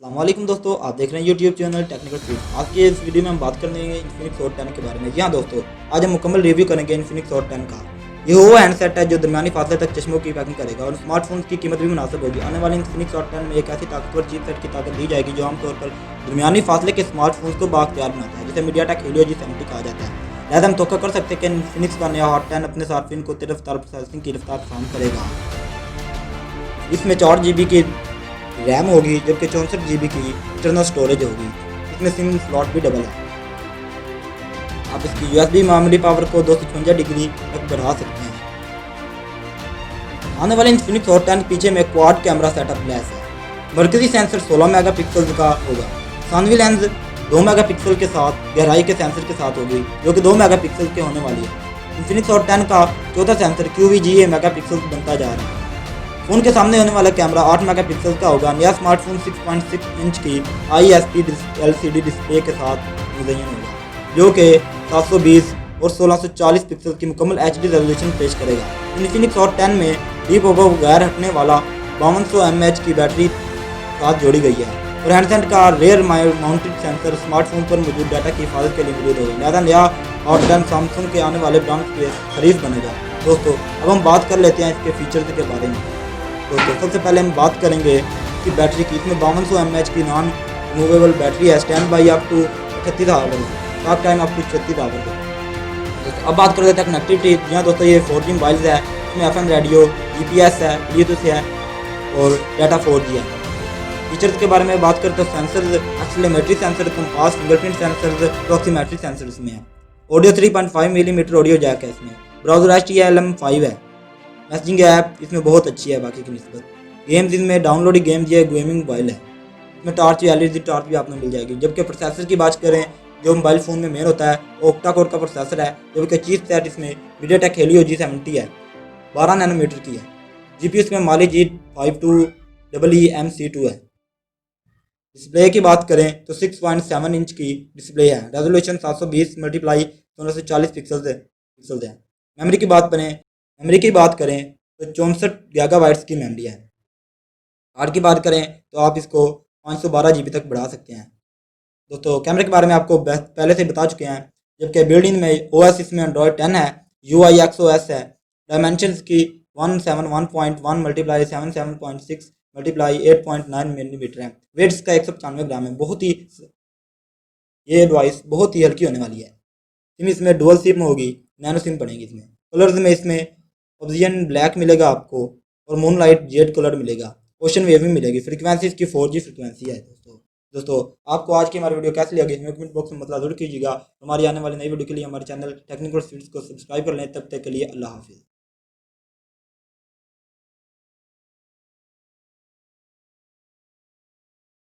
अस्सलामुअलैकुम दोस्तों, आप देख रहे हैं यूट्यूब चैनल टेक्निकल फीचर्स। आज के इस वीडियो में हम बात करने इन्फिनिक्स हॉट 10 के बारे में। जी हाँ दोस्तों, आज हम मुकम्मल रिव्यू करेंगे इन्फिनिक्स हॉट 10 का। ये वो हैंडसेट है जो दरमियानी फासले तक चश्मों की पैकिंग करेगा और स्मार्टफोन की कीमत भी मुनासिब होगी। आने वाले इन्फिनिक्स हॉट 10 में एक ऐसी ताकतवर चिपसेट की ताकत दी जाएगी जो आमतौर पर दरमियानी फासले के स्मार्टफोन्स को बाख्तियार बनाता है, जिसे मीडियाटेक हेलियो G70 कहा जाता है। लिहाजा हम तोक़ा कर सकते हैं कि इन्फिनिक्स का नया हॉट 10 अपने सार्फिन को तेज रफ्तार प्रोसेसिंग की रफ्तार फराहम करेगा। इसमें 4 GB की रैम होगी, जबकि 64 GB की इंटरनल स्टोरेज होगी। इसमें सिम स्लॉट भी डबल है। आप इसकी USB मेमोरी पावर को 256 डिग्री तक बढ़ा सकते हैं। आने वाले इन्फिनिक्स हॉट 10 पीछे में क्वाड कैमरा सेटअप लेस है। मरकजी सेंसर 16 मेगापिक्सल का होगा। सानवी लेंस 2 मेगापिक्सल के साथ गहराई के सेंसर के साथ होगी, जो कि 2 मेगापिक्सल के होने वाली है। इन्फिनिक्स हॉट 10 का चौथा सेंसर QVGA मेगापिक्सल बनता जा रहा है। फ़ोन के सामने होने वाला कैमरा 8 मेगापिक्सल का होगा। नया स्मार्टफोन 6.6 इंच की ISP LCD डिस्प्ले के साथ मुज़य्यन होगा, जो कि 720 और 1640 पिक्सल की मुकम्मल HD रेजोल्यूशन पेश करेगा। इन्फिनिक्स हॉट 10 में डीप ओवर गैर हटने वाला 5200 mAh की बैटरी साथ जोड़ी गई है और हैंडसेट का रेयर माउंटेड सेंसर स्मार्टफोन पर मौजूद डाटा की हिफाजत के लिए मौजूद होगा। लिहाजा नया हॉट 10 सैमसंग के आने वाले ब्रांड्स के हरीफ बनेगा। दोस्तों, अब हम बात कर लेते हैं इसके फीचर्स के बारे में। दोस्तों, सबसे पहले हम बात करेंगे कि बैटरी की। इसमें 5200 mAh की नॉन रिमूवेबल बैटरी है। Standby up to 36 hours, talk time up to 36 hours है। दोस्तों, अब बात कर लेते हैं कनेक्टिविटी। जी हाँ दोस्तों, ये 4G मोबाइल्स है। इसमें FM रेडियो, GPS है, ब्लूटूथ है और डाटा 4G है। फीचर्स के बारे में बात करते हैं। Sensors accelerometer sensor, compass, fingerprint sensors, proximity sensor इसमें है। ऑडियो 3.5 मिलीमीटर ऑडियो जैक है इसमें। ब्राउजर HTML5 है। मैसेजिंग ऐप इसमें बहुत अच्छी है बाकी की निस्बत। गेम्स इसमें डाउनलोड गेम्स ये गेमिंग मोबाइल है। इसमें टॉर्च LED टॉर्च भी आपको मिल जाएगी। जबकि प्रोसेसर की बात करें, जो मोबाइल फ़ोन में मेन होता है वो ऑक्टा कोर का प्रोसेसर है, जबकि चिपसेट इसमें MediaTek Helio G70 है, 12 नैनोमीटर की है। GPU इसमें Mali G52EEMC2 है। डिस्प्ले की बात करें तो 6.7 इंच की डिस्प्ले है। रेजोल्यूशन 720 मल्टीप्लाई 1640 पिक्सल है। मेमोरी की बात करें तो 64 गीगाबाइट्स की मेमोरी है। कार्ड की बात करें तो आप इसको 512 GB तक बढ़ा सकते हैं। दोस्तों, कैमरे के बारे में आपको पहले से बता चुके हैं। जबकि बिल्ड इन में OS इसमें Android 10 है, UI XOS है। डायमेंशंस की 171.1 मल्टीप्लाई 77.6 मल्टीप्लाई 8.9 मिलीमीटर है। वेट इसका 195 ग्राम है। ये डिवाइस बहुत ही हल्की होने वाली है। सिम इसमें डुअल सिम होगी, नैनो सिम पड़ेगी इसमें। कलर्स में इसमें ऑब्सिडियन ब्लैक मिलेगा आपको और मूनलाइट जेड कलर मिलेगा। ओशन वेव भी मिलेगी। फ्रीक्वेंसी इसकी 4G फ्रीक्वेंसी है। दोस्तों, आपको आज की हमारी वीडियो कैसी लगी हमें कमेंट बॉक्स में मतलब जरूर कीजिएगा। हमारी आने वाली नई वीडियो के लिए हमारे चैनल टेक्निकल फीचर्स को सब्सक्राइब कर लें। तब तक के लिए अल्लाह हाफिज़।